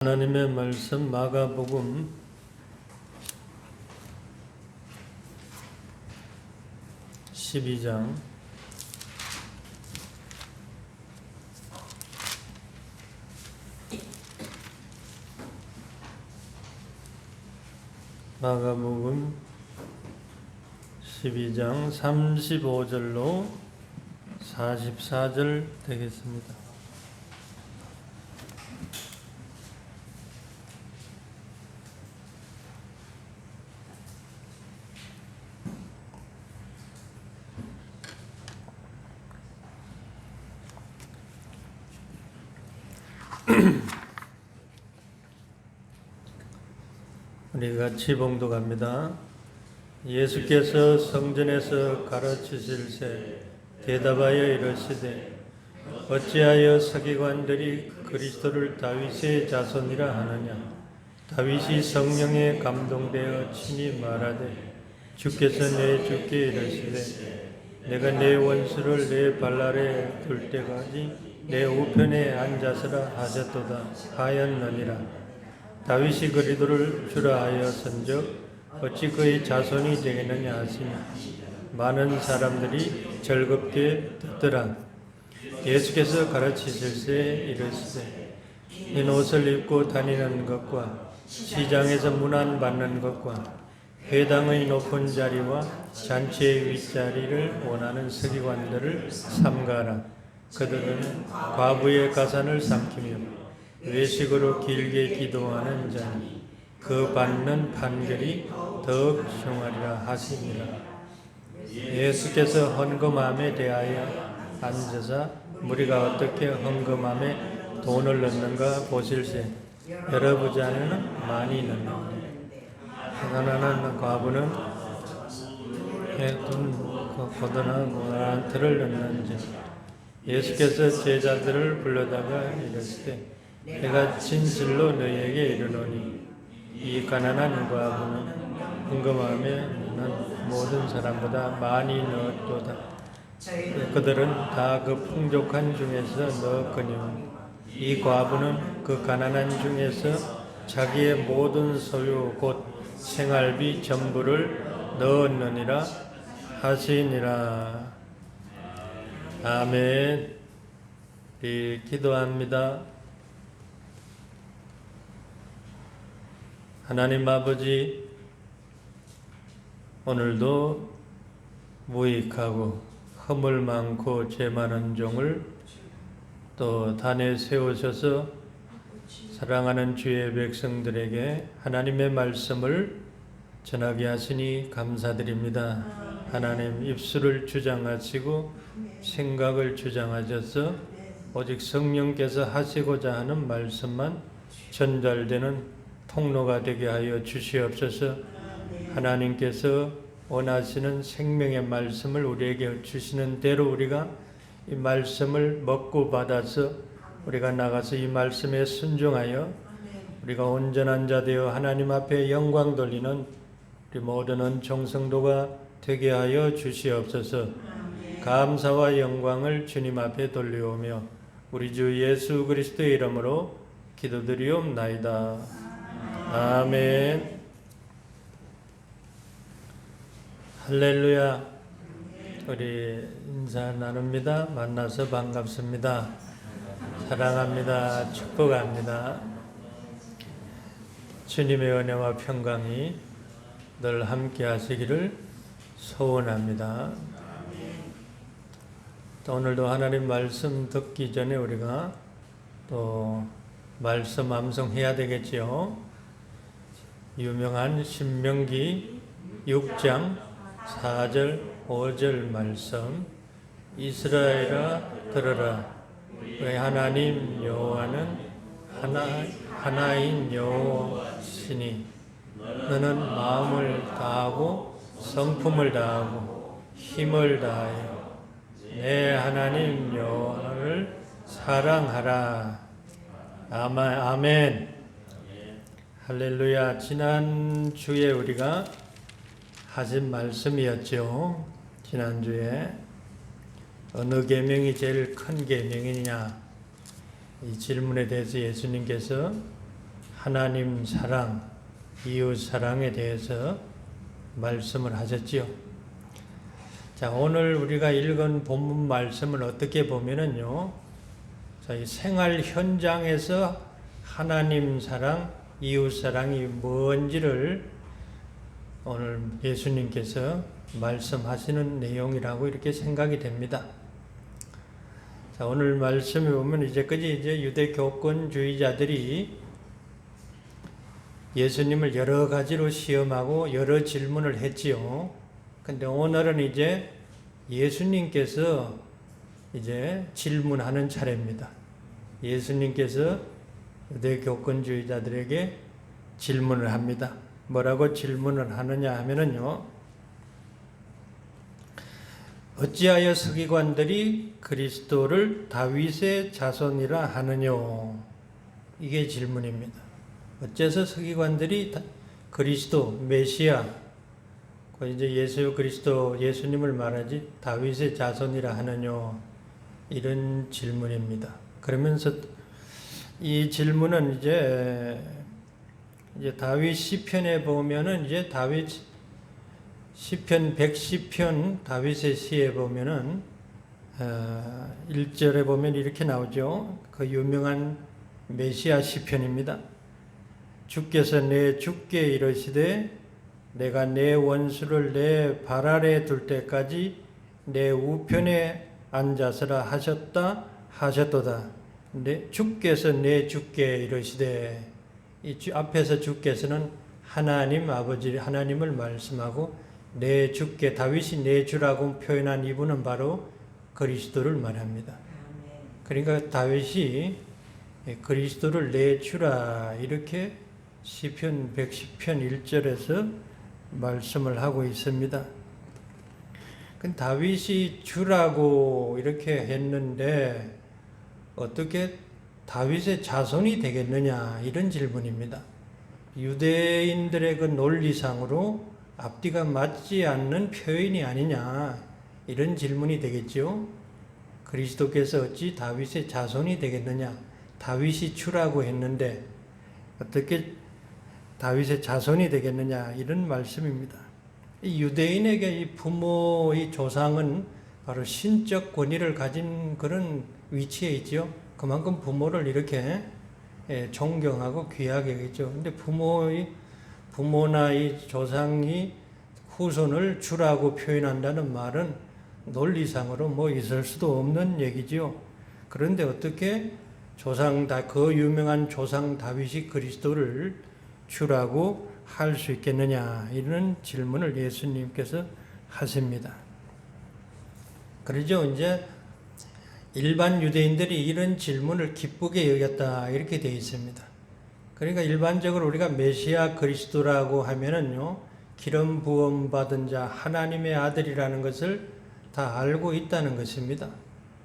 하나님의 말씀 마가복음 12장 마가복음 12장 35절로 44절 되겠습니다. 우리 같이 봉독합니다. 예수께서 성전에서 가르치실새 대답하여 이르시되 어찌하여 서기관들이 그리스도를 다윗의 자손이라 하느냐. 다윗이 성령에 감동되어 친히 말하되 주께서 내 주께 이르시되 내가 내 원수를 내 발 아래 둘 때까지 내 우편에 앉아서라 하셨도다 하였느니라. 다윗이 그리스도를 주라 하였은즉 어찌 그의 자손이 되겠느냐 하시니 많은 사람들이 즐겁게 듣더라. 예수께서 가르치실새 이르시되 흰 옷을 입고 다니는 것과 시장에서 문안받는 것과 회당의 높은 자리와 잔치의 윗자리를 원하는 서기관들을 삼가라. 그들은 과부의 가산을 삼키며 외식으로 길게 기도하는 자니 그 받는 판결이 더욱 흉하리라 하시니라. 예수께서 헌금함에 대하여 앉으사 무리가 어떻게 헌금함에 돈을 넣는가 보실세 여러 부자는 많이 넣는데 가난한 과부는 고등한 틀을 넣는지. 예수께서 제자들을 불러다가 이르시되 내가 진실로 너희에게 이르노니 이 가난한 과부는 헌금함에 넣는 모든 사람보다 많이 넣었도다. 그들은 다 그 풍족한 중에서 넣었거니와 이 과부는 그 가난한 중에서 자기의 모든 소유 곧 생활비 전부를 넣었느니라 하시니라. 아멘. 기도합니다. 하나님 아버지, 오늘도 무익하고 허물 많고 죄 많은 종을 또 단에 세우셔서 사랑하는 주의 백성들에게 하나님의 말씀을 전하게 하시니 감사드립니다. 하나님 입술을 주장하시고 생각을 주장하셔서 오직 성령께서 하시고자 하는 말씀만 전달되는 통로가 되게 하여 주시옵소서. 하나님께서 원하시는 생명의 말씀을 우리에게 주시는 대로 우리가 이 말씀을 먹고 받아서 우리가 나가서 이 말씀에 순종하여 우리가 온전한 자 되어 하나님 앞에 영광 돌리는 우리 모든 은총성도가 되게 하여 주시옵소서. 감사와 영광을 주님 앞에 돌려오며 우리 주 예수 그리스도의 이름으로 기도드리옵나이다. 아멘. 할렐루야. 우리 인사 나눕니다. 만나서 반갑습니다. 사랑합니다. 축복합니다. 주님의 은혜와 평강이 늘 함께 하시기를 소원합니다. 또 오늘도 하나님 말씀 듣기 전에 우리가 또 말씀 암송해야 되겠지요. 유명한 신명기 6장 4절 5절 말씀. 이스라엘아 들으라. 우리 하나님 여호와는 하나인 여호와시니 너는 마음을 다하고 성품을 다하고 힘을 다하여 내 하나님 여호와를 사랑하라. 아멘. 할렐루야. 지난주에 우리가 하신 말씀이었죠. 지난주에 어느 계명이 제일 큰 계명이냐 이 질문에 대해서 예수님께서 하나님 사랑, 이웃 사랑에 대해서 말씀을 하셨지요. 자, 오늘 우리가 읽은 본문 말씀을 어떻게 보면은요, 저희 생활 현장에서 하나님 사랑, 이웃 사랑이 뭔지를 오늘 예수님께서 말씀하시는 내용이라고 이렇게 생각이 됩니다. 자, 오늘 말씀에 보면 이제까지 유대 교권주의자들이 예수님을 여러 가지로 시험하고 여러 질문을 했지요. 근데 오늘은 이제 예수님께서 이제 질문하는 차례입니다. 예수님께서 유대 교권주의자들에게 질문을 합니다. 뭐라고 질문을 하느냐 하면은요, 어찌하여 서기관들이 그리스도를 다윗의 자손이라 하느냐? 이게 질문입니다. 어째서 서기관들이 그리스도, 메시아, 이제 예수 그리스도, 예수님을 말하지 다윗의 자손이라 하느냐? 이런 질문입니다. 그러면서 이 질문은 이제 다윗 시편에 보면은 이제 다윗 시편 110편 다윗의 시에 보면은 1절에 보면 이렇게 나오죠. 그 유명한 메시아 시편입니다. 주께서 내 주께 이르시되 내가 내 원수를 내 발 아래 둘 때까지 내 우편에 앉아서라 하셨도다. 근데 주께서 내 주께 이르시되, 이 앞에서 주께서는 하나님 아버지 하나님을 말씀하고 내 주께, 다윗이 내 주라고 표현한 이분은 바로 그리스도를 말합니다. 그러니까 다윗이 그리스도를 내 주라 이렇게 시편 110편 1절에서 말씀을 하고 있습니다. 다윗이 주라고 이렇게 했는데 어떻게 다윗의 자손이 되겠느냐, 이런 질문입니다. 유대인들의 그 논리상으로 앞뒤가 맞지 않는 표현이 아니냐, 이런 질문이 되겠죠. 그리스도께서 어찌 다윗의 자손이 되겠느냐, 다윗이 주라고 했는데 어떻게 다윗의 자손이 되겠느냐, 이런 말씀입니다. 이 유대인에게 이 부모의 조상은 바로 신적 권위를 가진 그런 위치에 있죠. 그만큼 부모를 이렇게 존경하고 귀하게 여기죠. 근데 부모나 이 조상이 후손을 주라고 표현한다는 말은 논리상으로 뭐 있을 수도 없는 얘기죠. 그런데 어떻게 그 유명한 조상 다윗이 그리스도를 주라고 할 수 있겠느냐, 이런 질문을 예수님께서 하십니다. 그러죠. 이제 일반 유대인들이 이런 질문을 기쁘게 여겼다, 이렇게 되어 있습니다. 그러니까 일반적으로 우리가 메시아 그리스도라고 하면은요, 기름 부음 받은 자, 하나님의 아들이라는 것을 다 알고 있다는 것입니다.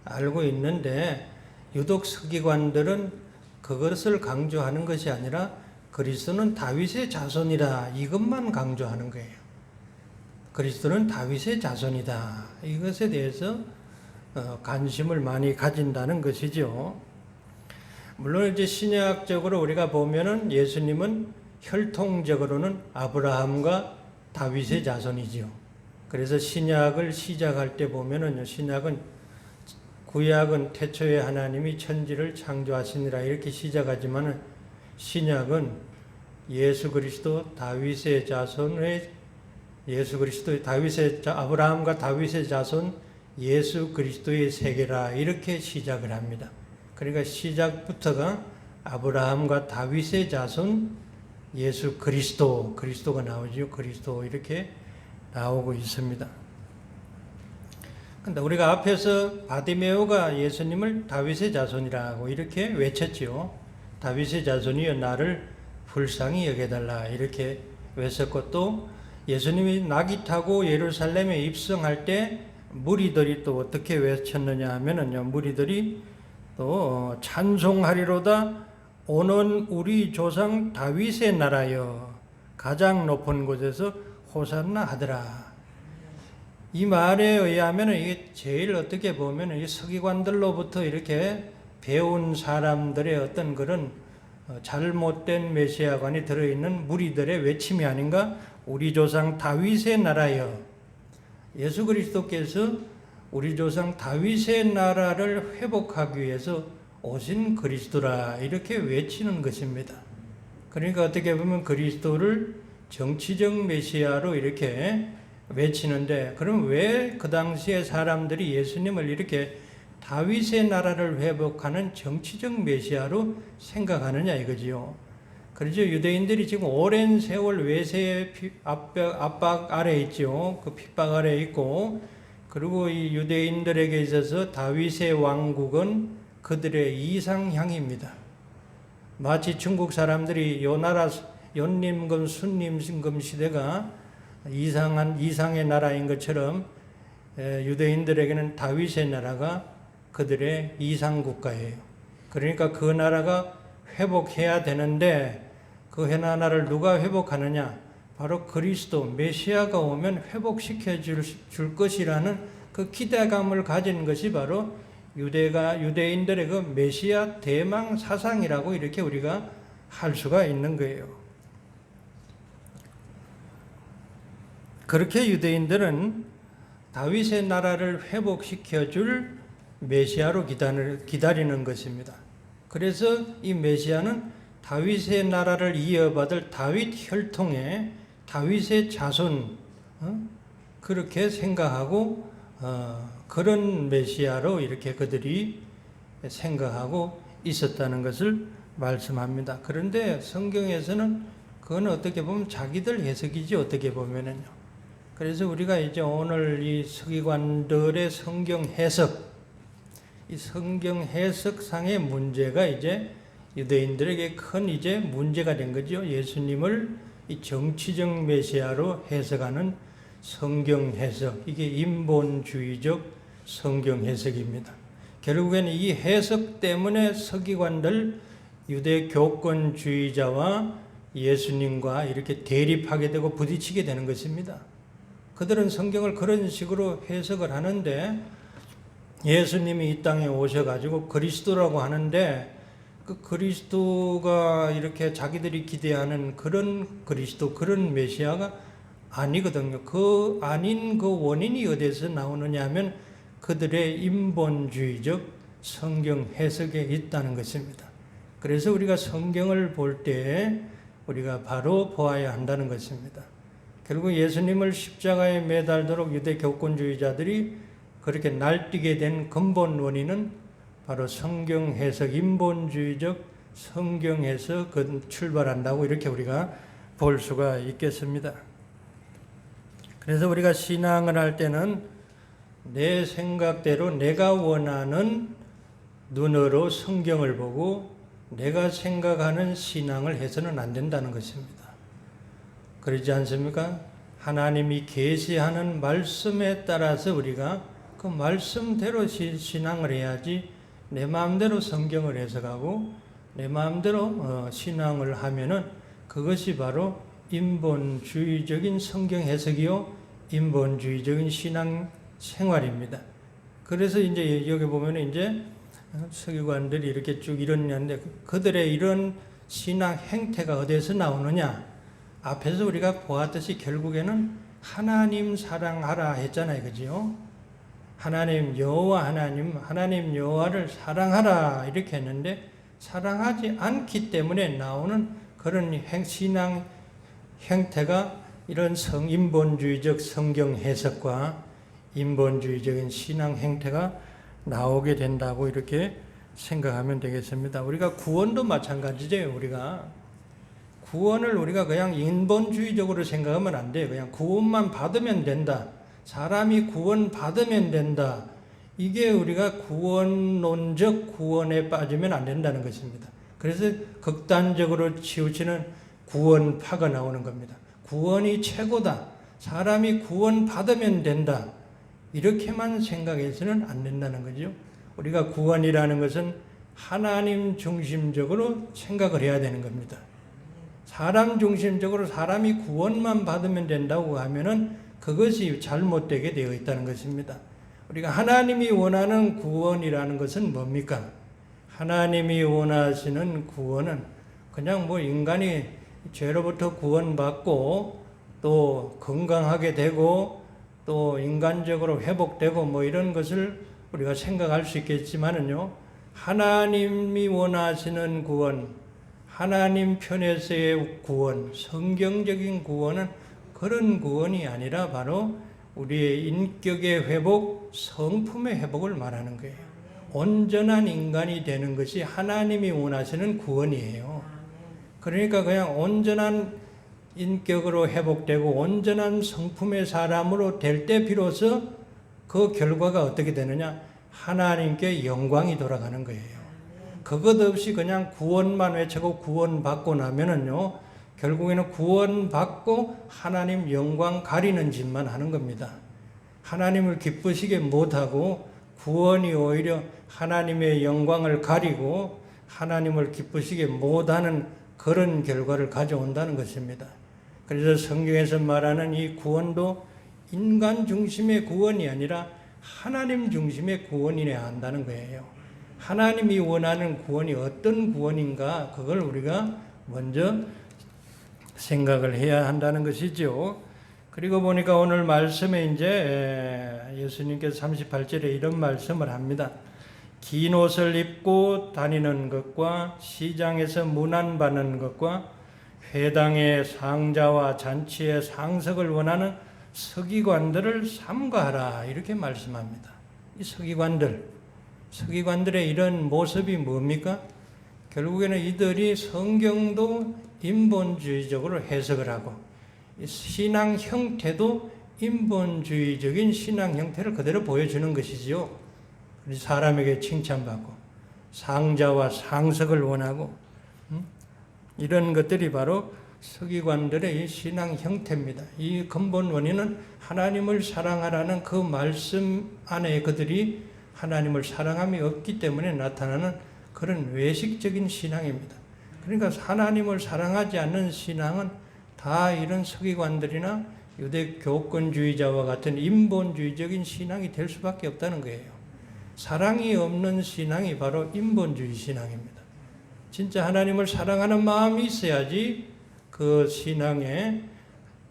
알고 있는데 유독 서기관들은 그것을 강조하는 것이 아니라 그리스도는 다윗의 자손이다, 이것만 강조하는 거예요. 그리스도는 다윗의 자손이다, 이것에 대해서 관심을 많이 가진다는 것이죠. 물론 이제 신약적으로 우리가 보면은 예수님은 혈통적으로는 아브라함과 다윗의 자손이지요. 그래서 신약을 시작할 때 보면은 구약은 태초에 하나님이 천지를 창조하시니라 이렇게 시작하지만은 신약은 예수 그리스도 다윗의 자손의 아브라함과 다윗의 자손 예수 그리스도의 세계라 이렇게 시작을 합니다. 그러니까 시작부터가 아브라함과 다윗의 자손 예수 그리스도가 나오죠. 그리스도 이렇게 나오고 있습니다. 근데 우리가 앞에서 바디메오가 예수님을 다윗의 자손이라고 이렇게 외쳤지요. 다윗의 자손이여 나를 불쌍히 여겨달라 이렇게 외쳤고, 또 예수님이 낙이 타고 예루살렘에 입성할 때 무리들이 또 어떻게 외쳤느냐 하면은요, 무리들이 또 찬송하리로다 오는 우리 조상 다윗의 나라여 가장 높은 곳에서 호산나 하더라. 이 말에 의하면 이게 제일 어떻게 보면 이 서기관들로부터 이렇게 배운 사람들의 어떤 그런 잘못된 메시아관이 들어있는 무리들의 외침이 아닌가? 우리 조상 다윗의 나라여. 예수 그리스도께서 우리 조상 다윗의 나라를 회복하기 위해서 오신 그리스도라 이렇게 외치는 것입니다. 그러니까 어떻게 보면 그리스도를 정치적 메시아로 이렇게 외치는데, 그럼 왜 그 당시에 사람들이 예수님을 이렇게 다윗의 나라를 회복하는 정치적 메시아로 생각하느냐 이거지요. 그렇죠. 유대인들이 지금 오랜 세월 외세의 압박 아래에 있죠. 그 핍박 아래에 있고, 그리고 이 유대인들에게 있어서 다윗의 왕국은 그들의 이상향입니다. 마치 중국 사람들이 요 나라 연임금 순임금 시대가 이상의 나라인 것처럼 유대인들에게는 다윗의 나라가 그들의 이상국가예요. 그러니까 그 나라가 회복해야 되는데 그 나라를 누가 회복하느냐? 바로 그리스도 메시아가 오면 회복시켜 줄 것이라는 그 기대감을 가진 것이 바로 유대인들의 그 메시아 대망 사상이라고 이렇게 우리가 할 수가 있는 거예요. 그렇게 유대인들은 다윗의 나라를 회복시켜 줄 메시아로 기다리는 것입니다. 그래서 이 메시아는 다윗의 나라를 이어받을 다윗 혈통의 다윗의 자손, 그렇게 생각하고 그런 메시아로 이렇게 그들이 생각하고 있었다는 것을 말씀합니다. 그런데 성경에서는 그건 어떻게 보면 자기들 해석이지 어떻게 보면은요. 그래서 우리가 이제 오늘 이 서기관들의 성경 해석, 이 성경 해석상의 문제가 이제 유대인들에게 큰 이제 문제가 된 거죠. 예수님을 이 정치적 메시아로 해석하는 성경 해석, 이게 인본주의적 성경 해석입니다. 결국에는 이 해석 때문에 서기관들, 유대 교권주의자와 예수님과 이렇게 대립하게 되고 부딪히게 되는 것입니다. 그들은 성경을 그런 식으로 해석을 하는데, 예수님이 이 땅에 오셔가지고 그리스도라고 하는데, 그 그리스도가 이렇게 자기들이 기대하는 그런 그리스도, 그런 메시아가 아니거든요. 그 아닌 그 원인이 어디서 나오느냐 하면 그들의 인본주의적 성경 해석에 있다는 것입니다. 그래서 우리가 성경을 볼 때 우리가 바로 보아야 한다는 것입니다. 결국 예수님을 십자가에 매달도록 유대 교권주의자들이 그렇게 날뛰게 된 근본 원인은 바로 성경 해석, 인본주의적 성경에서 출발한다고 이렇게 우리가 볼 수가 있겠습니다. 그래서 우리가 신앙을 할 때는 내 생각대로 내가 원하는 눈으로 성경을 보고 내가 생각하는 신앙을 해서는 안 된다는 것입니다. 그러지 않습니까? 하나님이 계시하는 말씀에 따라서 우리가 그 말씀대로 신앙을 해야지, 내 마음대로 성경을 해석하고 내 마음대로 신앙을 하면은 그것이 바로 인본주의적인 성경 해석이요, 인본주의적인 신앙 생활입니다. 그래서 이제 여기 보면 이제 서기관들이 이렇게 쭉 이러는데, 그들의 이런 신앙 행태가 어디에서 나오느냐? 앞에서 우리가 보았듯이 결국에는 하나님 사랑하라 했잖아요. 그죠? 하나님 여호와를 사랑하라 이렇게 했는데, 사랑하지 않기 때문에 나오는 그런 신앙 행태가 이런 인본주의적 성경 해석과 인본주의적인 신앙 행태가 나오게 된다고 이렇게 생각하면 되겠습니다. 우리가 구원도 마찬가지죠. 우리가 구원을 우리가 그냥 인본주의적으로 생각하면 안 돼요. 그냥 구원만 받으면 된다. 사람이 구원 받으면 된다. 이게 우리가 구원론적 구원에 빠지면 안 된다는 것입니다. 그래서 극단적으로 치우치는 구원파가 나오는 겁니다. 구원이 최고다. 사람이 구원 받으면 된다. 이렇게만 생각해서는 안 된다는 거죠. 우리가 구원이라는 것은 하나님 중심적으로 생각을 해야 되는 겁니다. 사람 중심적으로 사람이 구원만 받으면 된다고 하면은 그것이 잘못되게 되어 있다는 것입니다. 우리가 하나님이 원하는 구원이라는 것은 뭡니까? 하나님이 원하시는 구원은 그냥 뭐 인간이 죄로부터 구원받고 또 건강하게 되고 또 인간적으로 회복되고 뭐 이런 것을 우리가 생각할 수 있겠지만은요, 하나님이 원하시는 구원, 하나님 편에서의 구원, 성경적인 구원은 그런 구원이 아니라 바로 우리의 인격의 회복, 성품의 회복을 말하는 거예요. 온전한 인간이 되는 것이 하나님이 원하시는 구원이에요. 그러니까 그냥 온전한 인격으로 회복되고 온전한 성품의 사람으로 될 때 비로소 그 결과가 어떻게 되느냐? 하나님께 영광이 돌아가는 거예요. 그것 없이 그냥 구원만 외치고 구원받고 나면은요, 결국에는 구원받고 하나님 영광 가리는 짓만 하는 겁니다. 하나님을 기쁘시게 못하고 구원이 오히려 하나님의 영광을 가리고 하나님을 기쁘시게 못하는 그런 결과를 가져온다는 것입니다. 그래서 성경에서 말하는 이 구원도 인간 중심의 구원이 아니라 하나님 중심의 구원이어야 한다는 거예요. 하나님이 원하는 구원이 어떤 구원인가, 그걸 우리가 먼저 생각을 해야 한다는 것이죠. 그리고 보니까 오늘 말씀에 이제 예수님께서 38절에 이런 말씀을 합니다. 긴 옷을 입고 다니는 것과 시장에서 문안받는 것과 회당의 상자와 잔치의 상석을 원하는 서기관들을 삼가하라, 이렇게 말씀합니다. 이 서기관들의 이런 모습이 뭡니까? 결국에는 이들이 성경도 인본주의적으로 해석을 하고 신앙 형태도 인본주의적인 신앙 형태를 그대로 보여주는 것이지요. 사람에게 칭찬받고 상자와 상석을 원하고 이런 것들이 바로 서기관들의 신앙 형태입니다. 이 근본 원인은 하나님을 사랑하라는 그 말씀 안에 그들이 하나님을 사랑함이 없기 때문에 나타나는 그런 외식적인 신앙입니다. 그러니까 하나님을 사랑하지 않는 신앙은 다 이런 서기관들이나 유대 교권주의자와 같은 인본주의적인 신앙이 될 수밖에 없다는 거예요. 사랑이 없는 신앙이 바로 인본주의 신앙입니다. 진짜 하나님을 사랑하는 마음이 있어야지 그 신앙의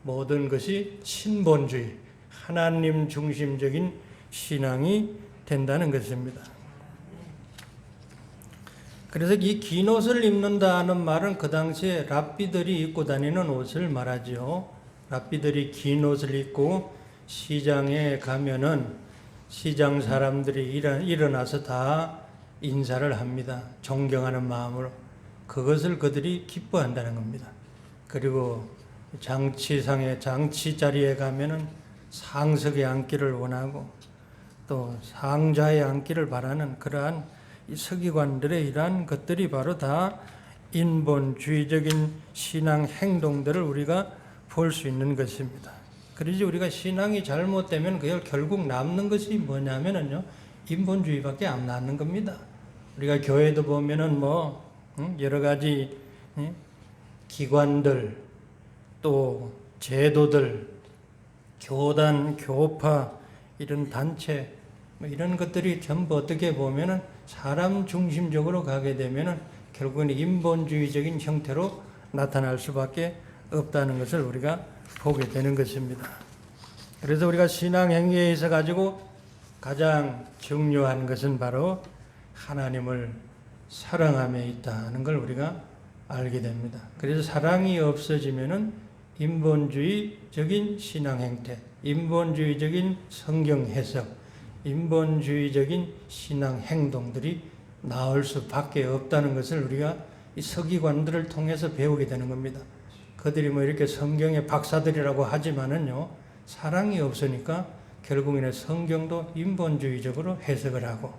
모든 것이 신본주의, 하나님 중심적인 신앙이 된다는 것입니다. 그래서 이 긴 옷을 입는다는 말은 그 당시에 랍비들이 입고 다니는 옷을 말하죠. 랍비들이 긴 옷을 입고 시장에 가면은 시장 사람들이 일어나서 다 인사를 합니다. 존경하는 마음으로. 그것을 그들이 기뻐한다는 겁니다. 그리고 장치상에, 장치 자리에 가면은 상석에 앉기를 원하고 또 상자에 앉기를 바라는 그러한 이 서기관들의 이러한 것들이 바로 다 인본주의적인 신앙 행동들을 우리가 볼 수 있는 것입니다. 그러지 우리가 신앙이 잘못되면 그걸 결국 남는 것이 뭐냐면은요, 인본주의밖에 안 남는 겁니다. 우리가 교회도 보면은 여러 가지 기관들 또 제도들, 교단, 교파 이런 단체 이런 것들이 전부 어떻게 보면은 사람 중심적으로 가게 되면은 결국은 인본주의적인 형태로 나타날 수밖에 없다는 것을 우리가 보게 되는 것입니다. 그래서 우리가 신앙 행위에 있어 가지고 가장 중요한 것은 바로 하나님을 사랑함에 있다는 걸 우리가 알게 됩니다. 그래서 사랑이 없어지면은 인본주의적인 신앙 행태, 인본주의적인 성경 해석, 인본주의적인 신앙 행동들이 나올 수밖에 없다는 것을 우리가 이 서기관들을 통해서 배우게 되는 겁니다. 그들이 이렇게 성경의 박사들이라고 하지만은요, 사랑이 없으니까 결국에는 성경도 인본주의적으로 해석을 하고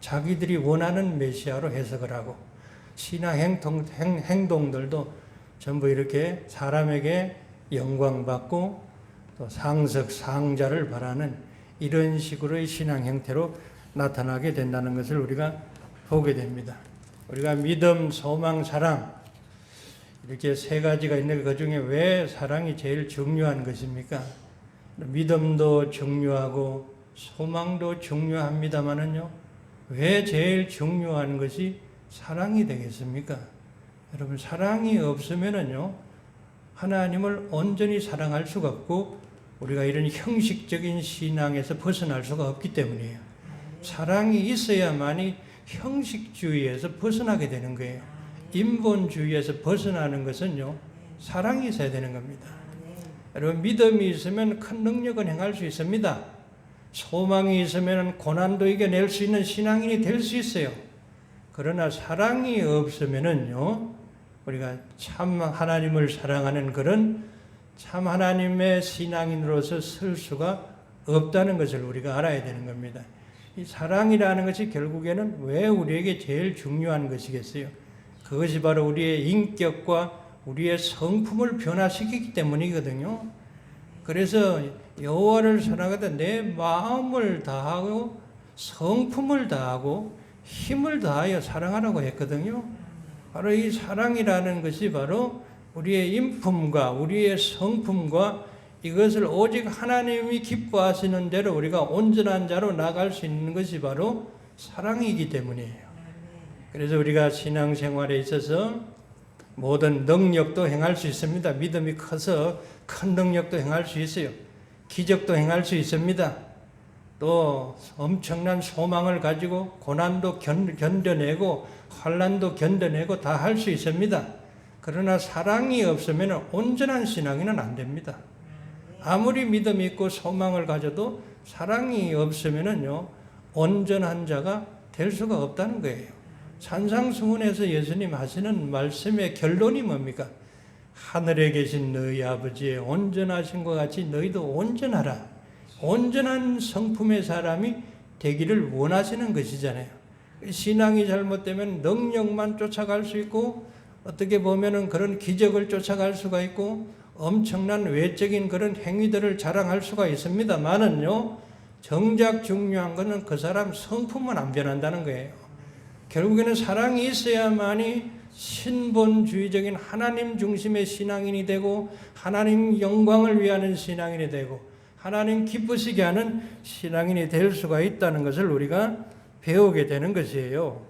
자기들이 원하는 메시아로 해석을 하고 신앙 행동들도 전부 이렇게 사람에게 영광받고 또 상석, 상자를 바라는 이런 식으로의 신앙 형태로 나타나게 된다는 것을 우리가 보게 됩니다. 우리가 믿음, 소망, 사랑 이렇게 세 가지가 있는데 그 중에 왜 사랑이 제일 중요한 것입니까? 믿음도 중요하고 소망도 중요합니다만은요, 왜 제일 중요한 것이 사랑이 되겠습니까? 여러분, 사랑이 없으면은요, 하나님을 온전히 사랑할 수가 없고 우리가 이런 형식적인 신앙에서 벗어날 수가 없기 때문이에요. 사랑이 있어야만이 형식주의에서 벗어나게 되는 거예요. 인본주의에서 벗어나는 것은요, 사랑이 있어야 되는 겁니다. 여러분, 믿음이 있으면 큰 능력은 행할 수 있습니다. 소망이 있으면 고난도 이겨낼 수 있는 신앙인이 될 수 있어요. 그러나 사랑이 없으면은요, 우리가 참 하나님을 사랑하는 그런 참 하나님의 신앙인으로서 설 수가 없다는 것을 우리가 알아야 되는 겁니다. 이 사랑이라는 것이 결국에는 왜 우리에게 제일 중요한 것이겠어요? 그것이 바로 우리의 인격과 우리의 성품을 변화시키기 때문이거든요. 그래서 여호와를 사랑하다 내 마음을 다하고 성품을 다하고 힘을 다하여 사랑하라고 했거든요. 바로 이 사랑이라는 것이 바로 우리의 인품과 우리의 성품과 이것을 오직 하나님이 기뻐하시는 대로 우리가 온전한 자로 나갈 수 있는 것이 바로 사랑이기 때문이에요. 그래서 우리가 신앙생활에 있어서 모든 능력도 행할 수 있습니다. 믿음이 커서 큰 능력도 행할 수 있어요. 기적도 행할 수 있습니다. 또 엄청난 소망을 가지고 고난도 견뎌내고 환난도 견뎌내고 다 할 수 있습니다. 그러나 사랑이 없으면 온전한 신앙인은 안 됩니다. 아무리 믿음이 있고 소망을 가져도 사랑이 없으면요, 온전한 자가 될 수가 없다는 거예요. 산상수훈에서 예수님 하시는 말씀의 결론이 뭡니까? 하늘에 계신 너희 아버지의 온전하신 것 같이 너희도 온전하라. 온전한 성품의 사람이 되기를 원하시는 것이잖아요. 신앙이 잘못되면 능력만 쫓아갈 수 있고 어떻게 보면은 그런 기적을 쫓아갈 수가 있고 엄청난 외적인 그런 행위들을 자랑할 수가 있습니다만은요, 정작 중요한 것은 그 사람 성품은 안 변한다는 거예요. 결국에는 사랑이 있어야만이 신본주의적인 하나님 중심의 신앙인이 되고 하나님 영광을 위하는 신앙인이 되고 하나님 기쁘시게 하는 신앙인이 될 수가 있다는 것을 우리가 배우게 되는 것이에요.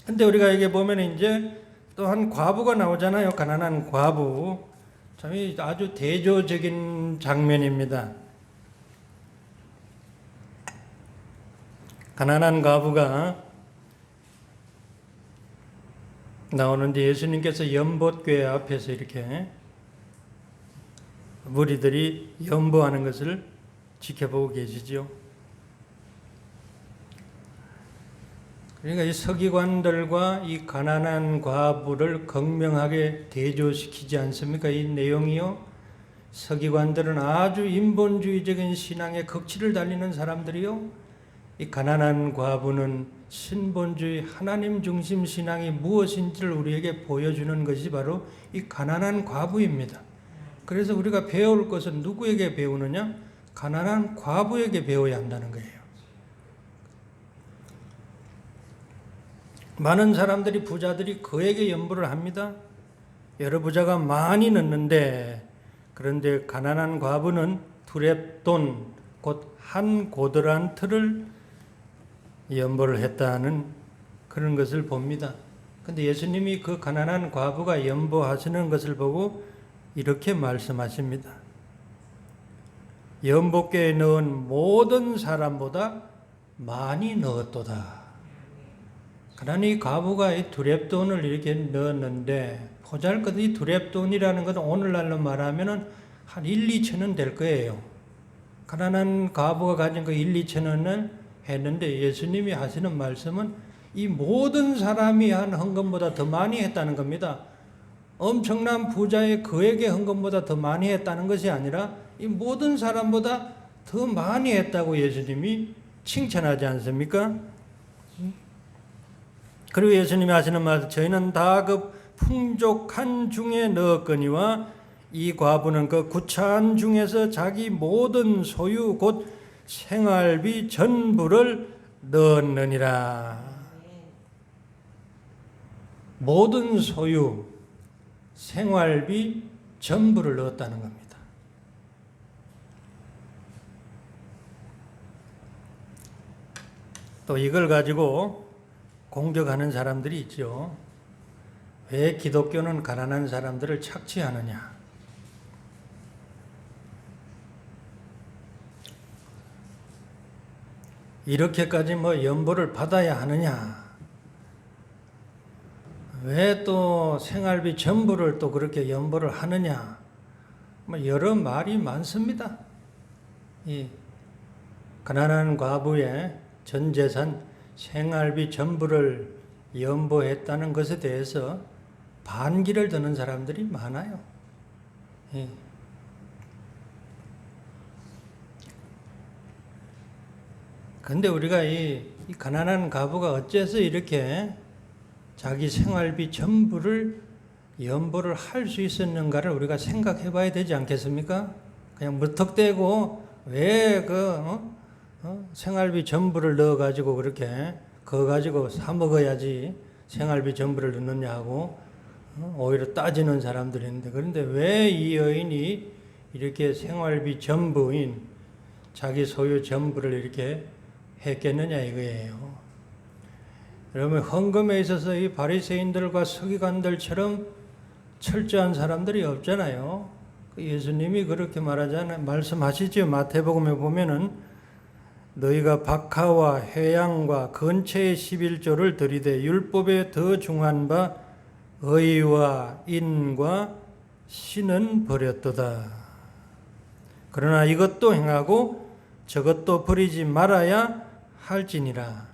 근데 우리가 여기 보면 이제 또 한 과부가 나오잖아요. 가난한 과부. 참 아주 대조적인 장면입니다. 가난한 과부가 나오는데 예수님께서 연못궤 앞에서 이렇게 무리들이 연보하는 것을 지켜보고 계시죠. 그러니까 이 서기관들과 이 가난한 과부를 극명하게 대조시키지 않습니까? 이 내용이요. 서기관들은 아주 인본주의적인 신앙의 극치를 달리는 사람들이요. 이 가난한 과부는 신본주의 하나님 중심 신앙이 무엇인지를 우리에게 보여주는 것이 바로 이 가난한 과부입니다. 그래서 우리가 배울 것은 누구에게 배우느냐? 가난한 과부에게 배워야 한다는 거예요. 많은 사람들이 부자들이 그에게 연보를 합니다. 여러 부자가 많이 넣는데 그런데 가난한 과부는 두렙돈 곧 한 고드란트를 연보를 했다는 그런 것을 봅니다. 그런데 예수님이 그 가난한 과부가 연보하시는 것을 보고 이렇게 말씀하십니다. 연보궤에 넣은 모든 사람보다 많이 넣었도다. 그러나 이 과부가 이 두렙돈을 이렇게 넣었는데 보잘것없이 이 두렙돈이라는 것은 오늘날로 말하면 한 1, 2천 원 될 거예요. 가난한 과부가 가진 그 1, 2천 원을 했는데 예수님이 하시는 말씀은 이 모든 사람이 한 헌금보다 더 많이 했다는 겁니다. 엄청난 부자의 그에게 헌금보다 더 많이 했다는 것이 아니라 이 모든 사람보다 더 많이 했다고 예수님이 칭찬하지 않습니까? 그리고 예수님이 하시는 말, 저희는 다 그 풍족한 중에 넣었거니와 이 과부는 그 구차한 중에서 자기 모든 소유 곧 생활비 전부를 넣었느니라. 모든 소유, 생활비 전부를 넣었다는 겁니다. 또 이걸 가지고 공격하는 사람들이 있죠. 왜 기독교는 가난한 사람들을 착취하느냐? 이렇게까지 연보를 받아야 하느냐? 왜 또 생활비 전부를 또 그렇게 연보를 하느냐? 여러 말이 많습니다. 이 가난한 과부의 전 재산 생활비 전부를 연보했다는 것에 대해서 반기를 드는 사람들이 많아요. 근데 우리가 이 가난한 과부가 어째서 이렇게 자기 생활비 전부를 연보를 할 수 있었는가를 우리가 생각해 봐야 되지 않겠습니까? 그냥 무턱대고 왜 생활비 전부를 넣어가지고 그렇게 그거 가지고 사 먹어야지 생활비 전부를 넣느냐고 오히려 따지는 사람들이 있는데, 그런데 왜 이 여인이 이렇게 생활비 전부인 자기 소유 전부를 이렇게 했겠느냐 이거예요. 여러분, 헌금에 있어서 이 바리새인들과 서기관들처럼 철저한 사람들이 없잖아요. 예수님이 그렇게 말씀하시죠. 마태복음에 보면은 너희가 박하와 회양과 근처의 11조를 들이되 율법에 더 중한 바 의와 인과 신은 버렸도다. 그러나 이것도 행하고 저것도 버리지 말아야 할지니라.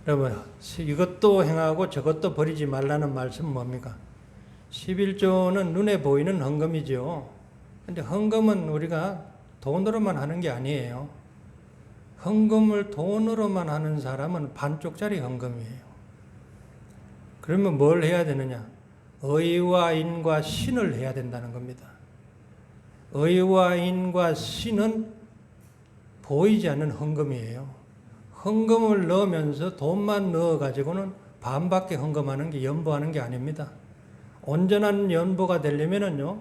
여러분, 이것도 행하고 저것도 버리지 말라는 말씀은 뭡니까? 11조는 눈에 보이는 헌금이죠. 근데 헌금은 우리가 돈으로만 하는 게 아니에요. 헌금을 돈으로만 하는 사람은 반쪽짜리 헌금이에요. 그러면 뭘 해야 되느냐? 의와 인과 신을 해야 된다는 겁니다. 의와 인과 신은 보이지 않는 헌금이에요. 헌금을 넣으면서 돈만 넣어가지고는 반밖에 헌금하는 게 연보하는 게 아닙니다. 온전한 연보가 되려면은요,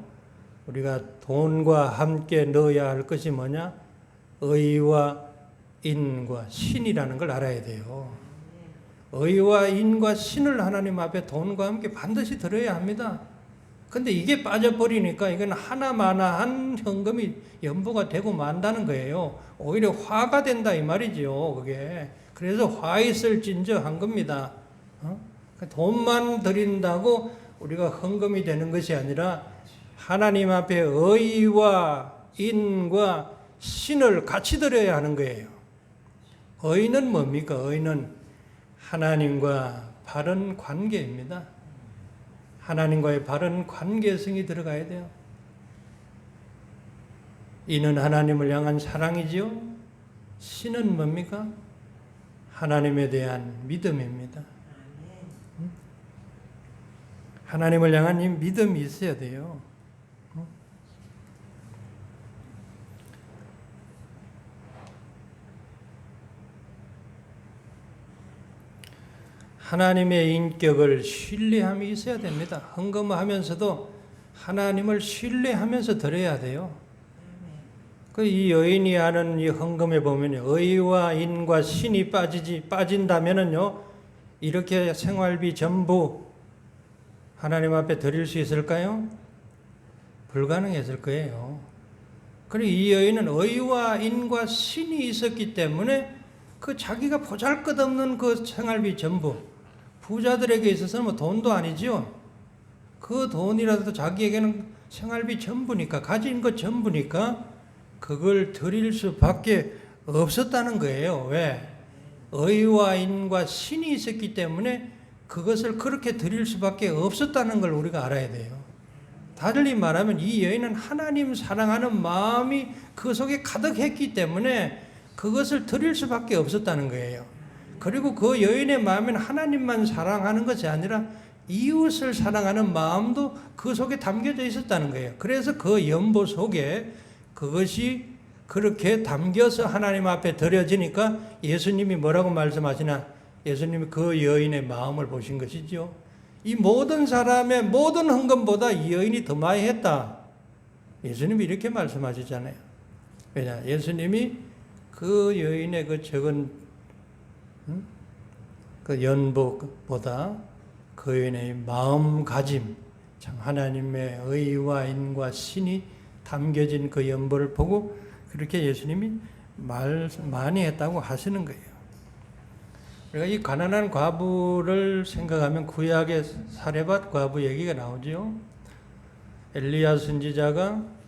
우리가 돈과 함께 넣어야 할 것이 뭐냐? 의와 인과 신이라는 걸 알아야 돼요. 의와 인과 신을 하나님 앞에 돈과 함께 반드시 드려야 합니다. 근데 이게 빠져버리니까 이건 하나마나한 헌금이 연보가 되고 만다는 거예요. 오히려 화가 된다 이 말이죠, 그게. 그래서 화 있을진저 한 겁니다. 돈만 드린다고 우리가 헌금이 되는 것이 아니라 하나님 앞에 의와 인과 신을 같이 드려야 하는 거예요. 의는 뭡니까? 의는 하나님과 바른 관계입니다. 하나님과의 바른 관계성이 들어가야 돼요. 이는 하나님을 향한 사랑이지요. 신은 뭡니까? 하나님에 대한 믿음입니다. 하나님을 향한 이 믿음이 있어야 돼요. 하나님의 인격을 신뢰함이 있어야 됩니다. 헌금하면서도 하나님을 신뢰하면서 드려야 돼요. 이 여인이 하는 이 헌금에 보면 의와 인과 신이 빠진다면은요, 이렇게 생활비 전부 하나님 앞에 드릴 수 있을까요? 불가능했을 거예요. 그리고 이 여인은 의와 인과 신이 있었기 때문에 그 자기가 보잘것없는 그 생활비 전부, 부자들에게 있어서는 돈도 아니지요. 그 돈이라도 자기에게는 생활비 전부니까, 가진 것 전부니까 그걸 드릴 수밖에 없었다는 거예요. 왜? 의와 인과 신이 있었기 때문에 그것을 그렇게 드릴 수밖에 없었다는 걸 우리가 알아야 돼요. 달리 말하면 이 여인은 하나님 사랑하는 마음이 그 속에 가득했기 때문에 그것을 드릴 수밖에 없었다는 거예요. 그리고 그 여인의 마음에는 하나님만 사랑하는 것이 아니라 이웃을 사랑하는 마음도 그 속에 담겨져 있었다는 거예요. 그래서 그 연보 속에 그것이 그렇게 담겨서 하나님 앞에 드려지니까 예수님이 뭐라고 말씀하시나? 예수님이 그 여인의 마음을 보신 것이죠. 이 모든 사람의 모든 헌금보다 이 여인이 더 많이 했다. 예수님이 이렇게 말씀하시잖아요. 왜냐? 예수님이 그 여인의 그 적은 그 연보보다 그 여인의 마음가짐, 참 하나님의 의와 인과 신이 담겨진 그 연보를 보고 그렇게 예수님이 말 많이 했다고 하시는 거예요. 그러니까 이 가난한 과부를 생각하면 구약의 사레밧 과부 얘기가 나오죠. 엘리야 선지자가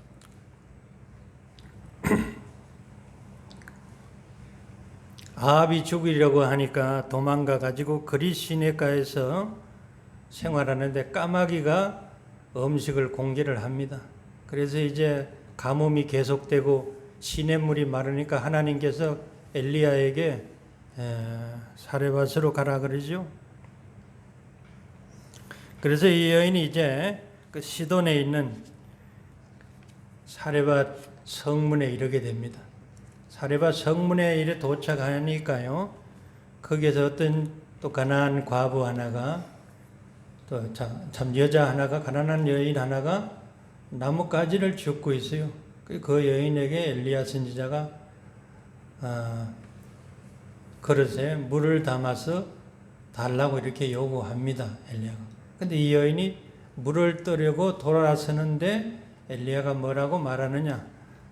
아합이 죽이려고 하니까 도망가 가지고 그리 시내가에서 생활하는데 까마귀가 음식을 공개를 합니다. 그래서 이제 가뭄이 계속되고 시냇물이 마르니까 하나님께서 엘리야에게 사레밧으로 가라 그러죠. 그래서 이 여인이 이제 그 시돈에 있는 사레밧 성문에 이르게 됩니다. 사레밧 성문에 이래 도착하니까요, 거기에서 어떤 또 가난한 과부 하나가 또 참 여자 하나가, 가난한 여인 하나가 나뭇가지를 줍고 있어요. 그 여인에게 엘리야 선지자가 그릇에 물을 담아서 달라고 이렇게 요구합니다. 엘리야가. 근데 이 여인이 물을 떠려고 돌아서는데 엘리야가 뭐라고 말하느냐?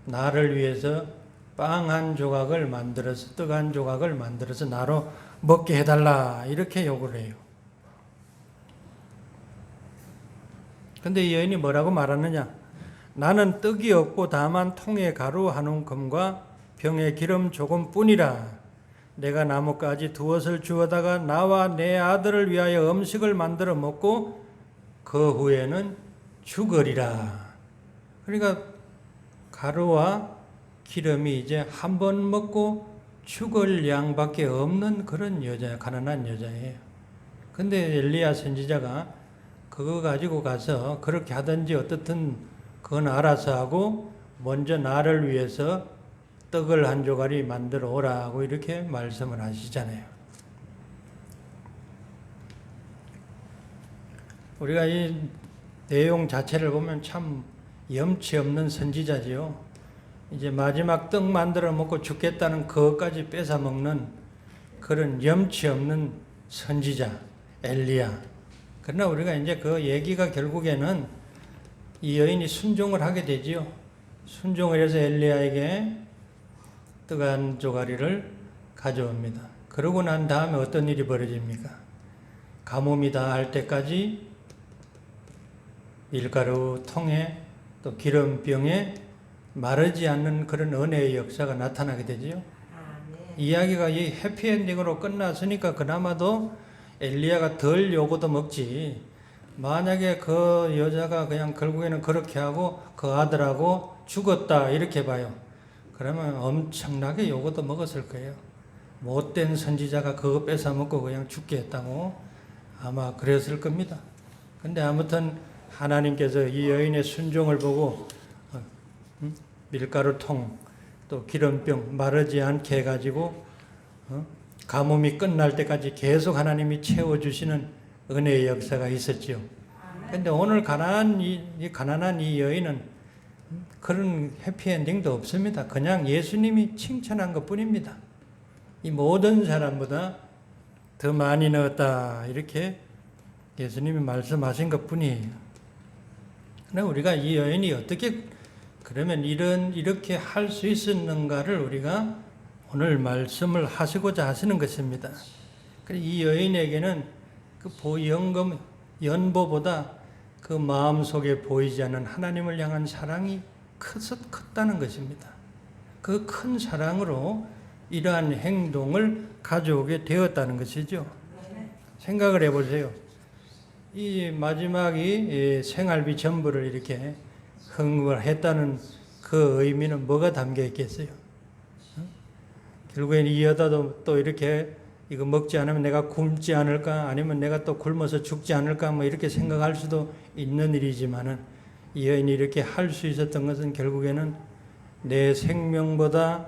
나를 위해서 빵 한 조각을 만들어서, 떡 한 조각을 만들어서 나로 먹게 해달라, 이렇게 요구를 해요. 근데 이 여인이 뭐라고 말하느냐? 나는 떡이 없고 다만 통에 가루 한 움큼과 병에 기름 조금뿐이라. 내가 나뭇가지 두엇을 주워다가 나와 내 아들을 위하여 음식을 만들어 먹고 그 후에는 죽으리라. 그러니까 가루와 기름이 이제 한 번 먹고 죽을 양밖에 없는 그런 여자, 가난한 여자예요. 근데 엘리야 선지자가 그거 가지고 가서 그렇게 하든지 어떻든 그건 알아서 하고 먼저 나를 위해서 떡을 한 조각이 만들어 오라고 이렇게 말씀을 하시잖아요. 우리가 이 내용 자체를 보면 참 염치 없는 선지자지요. 이제 마지막 떡 만들어 먹고 죽겠다는 그것까지 뺏어 먹는 그런 염치 없는 선지자 엘리야. 그러나 우리가 이제 그 얘기가 결국에는 이 여인이 순종을 하게 되지요. 순종을 해서 엘리야에게 떡 한 조가리를 가져옵니다. 그러고 난 다음에 어떤 일이 벌어집니까? 가뭄이 다 할 때까지 밀가루 통에 또 기름병에 마르지 않는 그런 은혜의 역사가 나타나게 되지요. 이야기가 이 해피엔딩으로 끝났으니까 그나마도 엘리야가 덜 요구도 먹지. 만약에 그 여자가 그냥 결국에는 그렇게 하고 그 아들하고 죽었다 이렇게 봐요. 그러면 엄청나게 요구도 먹었을 거예요. 못된 선지자가 그거 뺏어 먹고 그냥 죽게 했다고 아마 그랬을 겁니다. 근데 아무튼 하나님께서 이 여인의 순종을 보고 밀가루통 또 기름병 마르지 않게 해가지고 가뭄이 끝날 때까지 계속 하나님이 채워주시는 은혜의 역사가 있었죠. 근데 오늘 가난한 이 여인은 그런 해피엔딩도 없습니다. 그냥 예수님이 칭찬한 것 뿐입니다. 이 모든 사람보다 더 많이 넣었다 이렇게 예수님이 말씀하신 것 뿐이에요. 그러나 우리가 이 여인이 어떻게 그러면 이렇게 할 수 있었는가를 우리가 오늘 말씀을 하시고자 하시는 것입니다. 이 여인에게는 그 연보보다 그 마음속에 보이지 않는 하나님을 향한 사랑이 컸다는 것입니다. 그 큰 사랑으로 이러한 행동을 가져오게 되었다는 것이죠. 생각을 해보세요. 이 마지막이 생활비 전부를 이렇게 헌금을 했다는 그 의미는 뭐가 담겨 있겠어요? 결국엔 이 여자도 또 이렇게 이거 먹지 않으면 내가 굶지 않을까? 아니면 내가 또 굶어서 죽지 않을까? 뭐 이렇게 생각할 수도 있는 일이지만은 이 여인이 이렇게 할 수 있었던 것은 결국에는 내 생명보다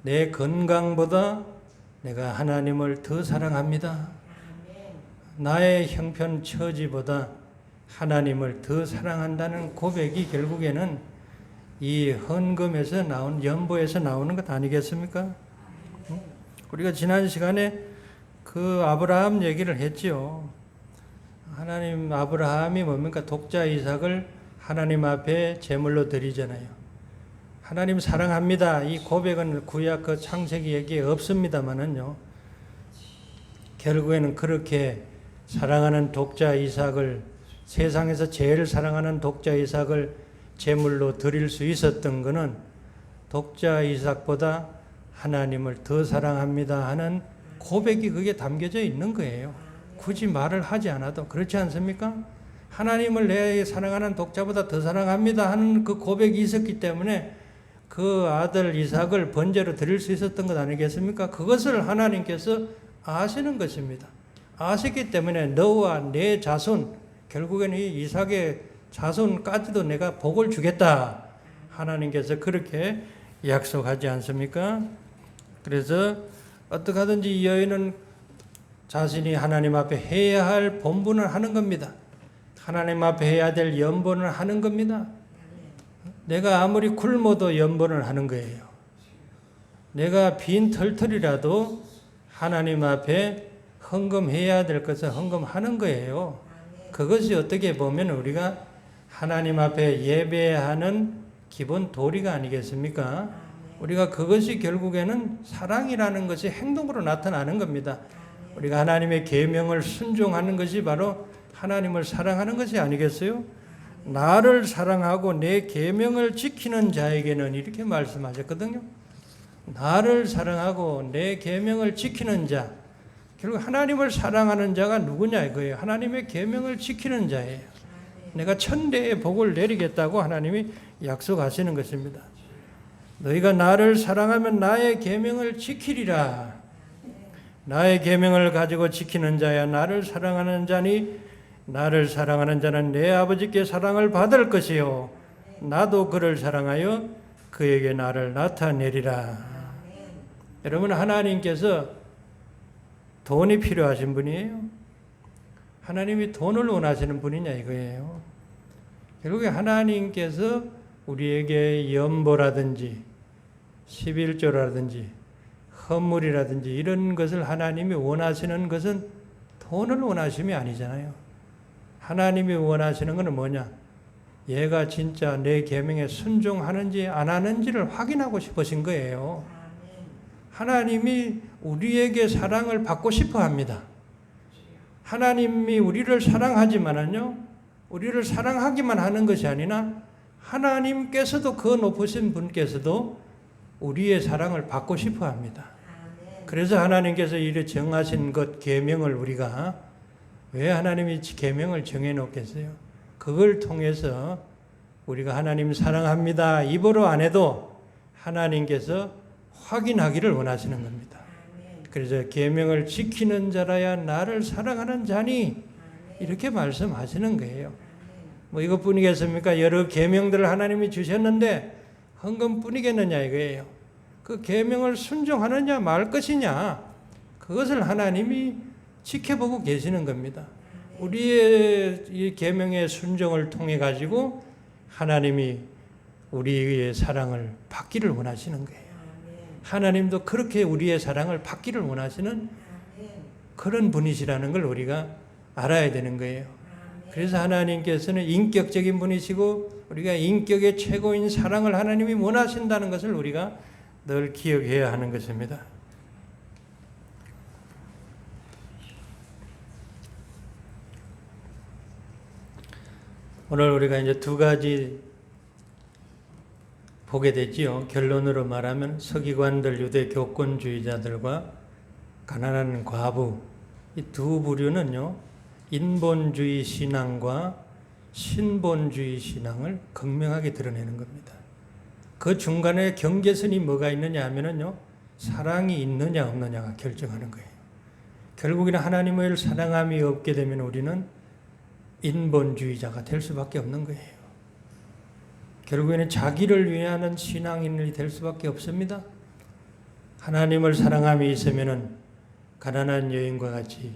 내 건강보다 내가 하나님을 더 사랑합니다. 나의 형편 처지보다 하나님을 더 사랑한다는 고백이 결국에는 이 헌금에서 나온 연보에서 나오는 것 아니겠습니까? 우리가 지난 시간에 그 아브라함 얘기를 했지요. 하나님 아브라함이 뭡니까? 독자 이삭을 하나님 앞에 제물로 드리잖아요. 하나님 사랑합니다. 이 고백은 구약 그 창세기 얘기에 없습니다만은요. 결국에는 그렇게 사랑하는 독자 이삭을, 세상에서 제일 사랑하는 독자 이삭을 제물로 드릴 수 있었던 것은 독자 이삭보다 하나님을 더 사랑합니다 하는 고백이 그게 담겨져 있는 거예요. 굳이 말을 하지 않아도. 그렇지 않습니까? 하나님을 내 사랑하는 독자보다 더 사랑합니다 하는 그 고백이 있었기 때문에 그 아들 이삭을 번제로 드릴 수 있었던 것 아니겠습니까? 그것을 하나님께서 아시는 것입니다. 아시기 때문에 너와 내 자손, 결국에는 이 이삭의 자손까지도 내가 복을 주겠다. 하나님께서 그렇게 약속하지 않습니까? 그래서 어떻게 하든지 이 여인은 자신이 하나님 앞에 해야 할 본분을 하는 겁니다. 하나님 앞에 해야 될 연본을 하는 겁니다. 내가 아무리 굶어도 연본을 하는 거예요. 내가 빈 털털이라도 하나님 앞에 헌금해야 될 것을 헌금하는 거예요. 그것이 어떻게 보면 우리가 하나님 앞에 예배하는 기본 도리가 아니겠습니까? 우리가 그것이 결국에는 사랑이라는 것이 행동으로 나타나는 겁니다. 우리가 하나님의 계명을 순종하는 것이 바로 하나님을 사랑하는 것이 아니겠어요? 나를 사랑하고 내 계명을 지키는 자에게는 이렇게 말씀하셨거든요. 나를 사랑하고 내 계명을 지키는 자, 결국 하나님을 사랑하는 자가 누구냐 이거예요. 하나님의 계명을 지키는 자예요. 내가 천대의 복을 내리겠다고 하나님이 약속하시는 것입니다. 너희가 나를 사랑하면 나의 계명을 지키리라. 나의 계명을 가지고 지키는 자야 나를 사랑하는 자니 나를 사랑하는 자는 내 아버지께 사랑을 받을 것이요 나도 그를 사랑하여 그에게 나를 나타내리라. 여러분, 하나님께서 돈이 필요하신 분이에요? 하나님이 돈을 원하시는 분이냐 이거예요. 결국에 하나님께서 우리에게 연보라든지 11조라든지 헌물이라든지 이런 것을 하나님이 원하시는 것은 돈을 원하심이 아니잖아요. 하나님이 원하시는 것은 뭐냐? 얘가 진짜 내 계명에 순종하는지 안 하는지를 확인하고 싶으신 거예요. 하나님이 우리에게 사랑을 받고 싶어 합니다. 하나님이 우리를 사랑하지만은요, 우리를 사랑하기만 하는 것이 아니라 하나님께서도 그 높으신 분께서도 우리의 사랑을 받고 싶어 합니다. 그래서 하나님께서 이래 정하신 것 계명을 우리가 왜 하나님이 계명을 정해 놓겠어요? 그걸 통해서 우리가 하나님 사랑합니다 입으로 안 해도 하나님께서 확인하기를 원하시는 겁니다. 그래서 계명을 지키는 자라야 나를 사랑하는 자니 이렇게 말씀하시는 거예요. 뭐 이것뿐이겠습니까? 여러 계명들을 하나님이 주셨는데 헌금뿐이겠느냐 이거예요. 그 계명을 순종하느냐 말 것이냐 그것을 하나님이 지켜보고 계시는 겁니다. 우리의 이 계명의 순종을 통해 가지고 하나님이 우리의 사랑을 받기를 원하시는 거예요. 하나님도 그렇게 우리의 사랑을 받기를 원하시는 그런 분이시라는 걸 우리가 알아야 되는 거예요. 그래서 하나님께서는 인격적인 분이시고 우리가 인격의 최고인 사랑을 하나님이 원하신다는 것을 우리가 늘 기억해야 하는 것입니다. 오늘 우리가 이제 두 가지 보게 되지요. 결론으로 말하면 서기관들, 유대 교권주의자들과 가난한 과부, 이 두 부류는요, 인본주의 신앙과 신본주의 신앙을 극명하게 드러내는 겁니다. 그 중간에 경계선이 뭐가 있느냐 하면은요, 사랑이 있느냐 없느냐가 결정하는 거예요. 결국에는 하나님을 사랑함이 없게 되면 우리는 인본주의자가 될 수밖에 없는 거예요. 결국에는 자기를 위하는 신앙인이 될 수밖에 없습니다. 하나님을 사랑함이 있으면은 가난한 여인과 같이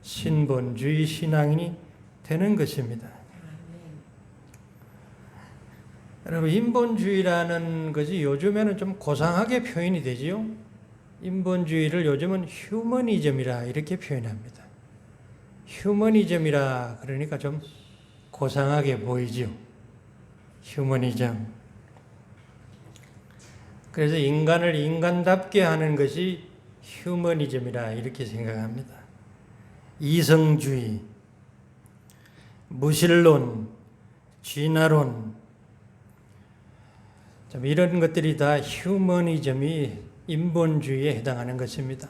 신본주의 신앙인이 되는 것입니다. 여러분, 인본주의라는 것이 요즘에는 좀 고상하게 표현이 되지요. 인본주의를 요즘은 휴머니즘이라 이렇게 표현합니다. 휴머니즘이라 그러니까 좀 고상하게 보이지요. 휴머니즘. 그래서 인간을 인간답게 하는 것이 휴머니즘이라 이렇게 생각합니다. 이성주의, 무신론, 진화론, 이런 것들이 다 휴머니즘이 인본주의에 해당하는 것입니다.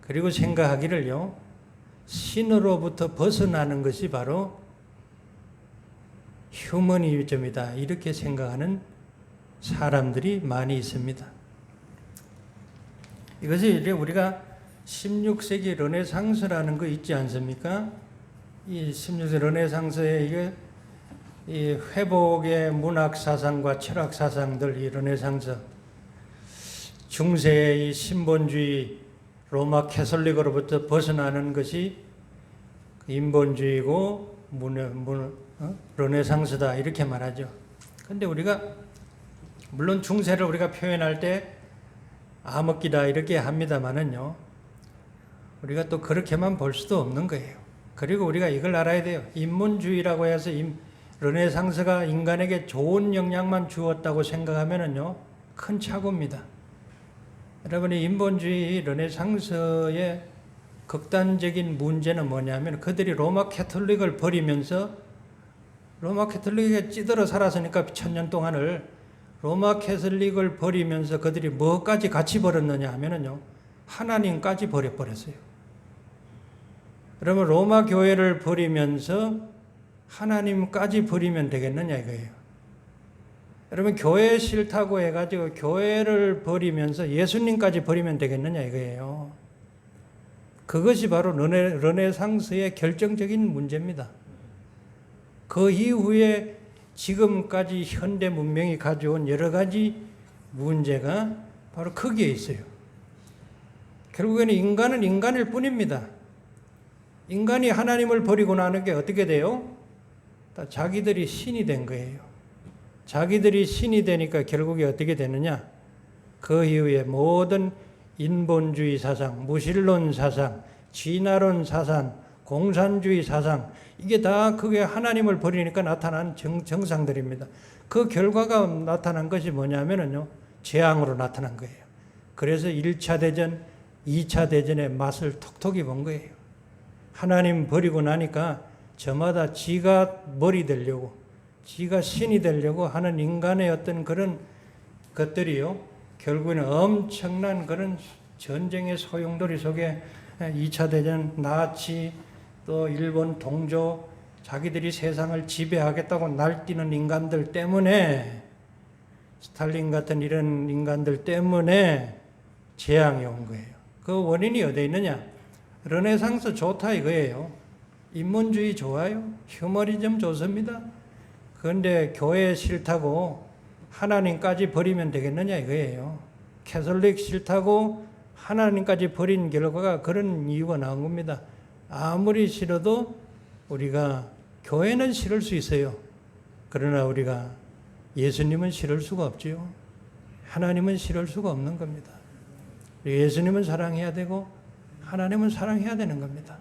그리고 생각하기를요, 신으로부터 벗어나는 것이 바로 휴머니즘이다 이렇게 생각하는 사람들이 많이 있습니다. 이것이 우리가 16세기 르네상스라는 거 있지 않습니까? 이 16세기 르네상스에 이게 이 회복의 문학 사상과 철학 사상들, 이 르네상스, 중세의 이 신본주의 로마 캐톨릭으로부터 벗어나는 것이 인본주의고 르네상스다 이렇게 말하죠. 근데 우리가 물론 중세를 우리가 표현할 때 암흑기다 이렇게 합니다만은요, 우리가 또 그렇게만 볼 수도 없는 거예요. 그리고 우리가 이걸 알아야 돼요. 인문주의라고 해서 르네상스가 인간에게 좋은 영향만 주었다고 생각하면은요, 큰 착오입니다. 여러분이 인본주의 르네상스의 극단적인 문제는 뭐냐면 그들이 로마 캐톨릭을 버리면서 로마 캐톨릭에 찌들어 살았으니까 1000년 동안을 로마 캐톨릭을 버리면서 그들이 뭐까지 같이 버렸느냐 하면은요, 하나님까지 버려버렸어요. 그러면 로마 교회를 버리면서 하나님까지 버리면 되겠느냐 이거예요. 여러분 교회 싫다고 해가지고 교회를 버리면서 예수님까지 버리면 되겠느냐 이거예요. 그것이 바로 르네상스의 결정적인 문제입니다. 그 이후에 지금까지 현대 문명이 가져온 여러 가지 문제가 바로 거기에 있어요. 결국에는 인간은 인간일 뿐입니다. 인간이 하나님을 버리고 나는 게 어떻게 돼요? 다 자기들이 신이 된 거예요. 자기들이 신이 되니까 결국에 어떻게 되느냐? 그 이후에 모든 인본주의 사상, 무신론 사상, 진화론 사상, 공산주의 사상, 이게 다 그게 하나님을 버리니까 나타난 정상들입니다. 그 결과가 나타난 것이 뭐냐면요, 재앙으로 나타난 거예요. 그래서 1차 대전, 2차 대전의 맛을 톡톡히 본 거예요. 하나님 버리고 나니까 저마다 지가 머리 되려고, 지가 신이 되려고 하는 인간의 어떤 그런 것들이요, 결국에는 엄청난 그런 전쟁의 소용돌이 속에 2차 대전, 나치, 또 일본 동조, 자기들이 세상을 지배하겠다고 날뛰는 인간들 때문에, 스탈린 같은 이런 인간들 때문에 재앙이 온 거예요. 그 원인이 어디에 있느냐? 르네상스 좋다 이거예요. 인문주의 좋아요. 휴머니즘 좋습니다. 그런데 교회 싫다고 하나님까지 버리면 되겠느냐 이거예요. 캐톨릭 싫다고 하나님까지 버린 결과가 그런 이유가 나온 겁니다. 아무리 싫어도 우리가 교회는 싫을 수 있어요. 그러나 우리가 예수님은 싫을 수가 없지요. 하나님은 싫을 수가 없는 겁니다. 예수님은 사랑해야 되고 하나님은 사랑해야 되는 겁니다.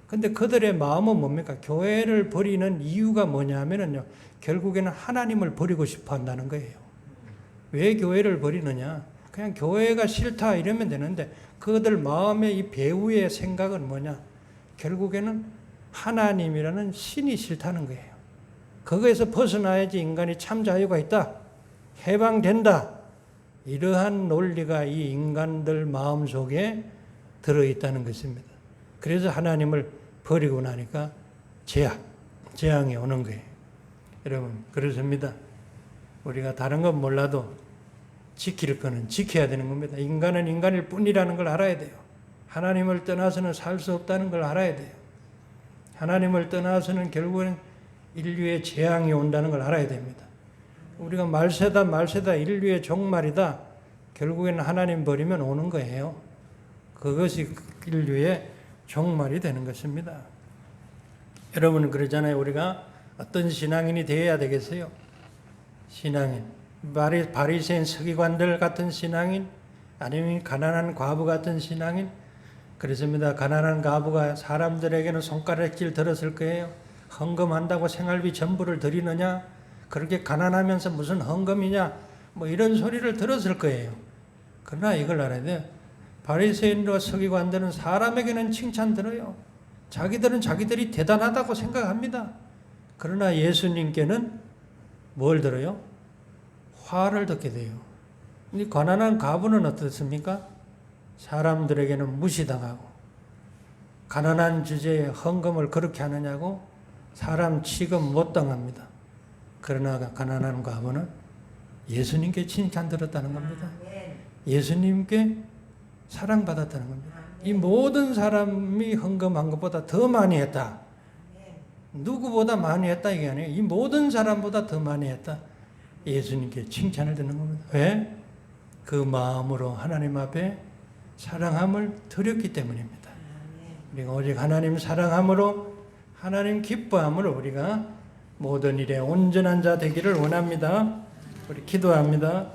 근데 그들의 마음은 뭡니까? 교회를 버리는 이유가 뭐냐 하면요, 결국에는 하나님을 버리고 싶어 한다는 거예요. 왜 교회를 버리느냐? 그냥 교회가 싫다 이러면 되는데 그들 마음의 이 배후의 생각은 뭐냐? 결국에는 하나님이라는 신이 싫다는 거예요. 거기에서 벗어나야지 인간이 참 자유가 있다, 해방된다, 이러한 논리가 이 인간들 마음속에 들어있다는 것입니다. 그래서 하나님을 버리고 나니까 재앙이 오는 거예요. 여러분, 그렇습니다. 우리가 다른 건 몰라도 지킬 거는 지켜야 되는 겁니다. 인간은 인간일 뿐이라는 걸 알아야 돼요. 하나님을 떠나서는 살 수 없다는 걸 알아야 돼요. 하나님을 떠나서는 결국은 인류의 재앙이 온다는 걸 알아야 됩니다. 우리가 말세다 인류의 종말이다, 결국에는 하나님 버리면 오는 거예요. 그것이 인류의 종말이 되는 것입니다. 여러분은 그러잖아요. 우리가 어떤 신앙인이 되어야 되겠어요? 신앙인, 바리새인 서기관들 같은 신앙인, 아니면 가난한 과부 같은 신앙인? 그렇습니다. 가난한 과부가 사람들에게는 손가락질 들었을 거예요. 헌금한다고 생활비 전부를 드리느냐? 그렇게 가난하면서 무슨 헌금이냐? 뭐 이런 소리를 들었을 거예요. 그러나 이걸 알아야 돼요. 바리새인과 서기관들은 사람에게는 칭찬 들어요. 자기들은 자기들이 대단하다고 생각합니다. 그러나 예수님께는 뭘 들어요? 화를 듣게 돼요. 이 가난한 과부는 어떻습니까? 사람들에게는 무시당하고, 가난한 주제에 헌금을 그렇게 하느냐고 사람 취급 못 당합니다. 그러나 가난한 과부는 예수님께 칭찬 들었다는 겁니다. 예수님께 사랑받았다는 겁니다. 이 모든 사람이 헌금한 것보다 더 많이 했다. 누구보다 많이 했다 이게 아니에요. 이 모든 사람보다 더 많이 했다. 예수님께 칭찬을 듣는 겁니다. 왜? 그 마음으로 하나님 앞에 사랑함을 드렸기 때문입니다. 우리가 오직 하나님 사랑함으로 하나님 기뻐함으로 우리가 모든 일에 온전한 자 되기를 원합니다. 우리 기도합니다.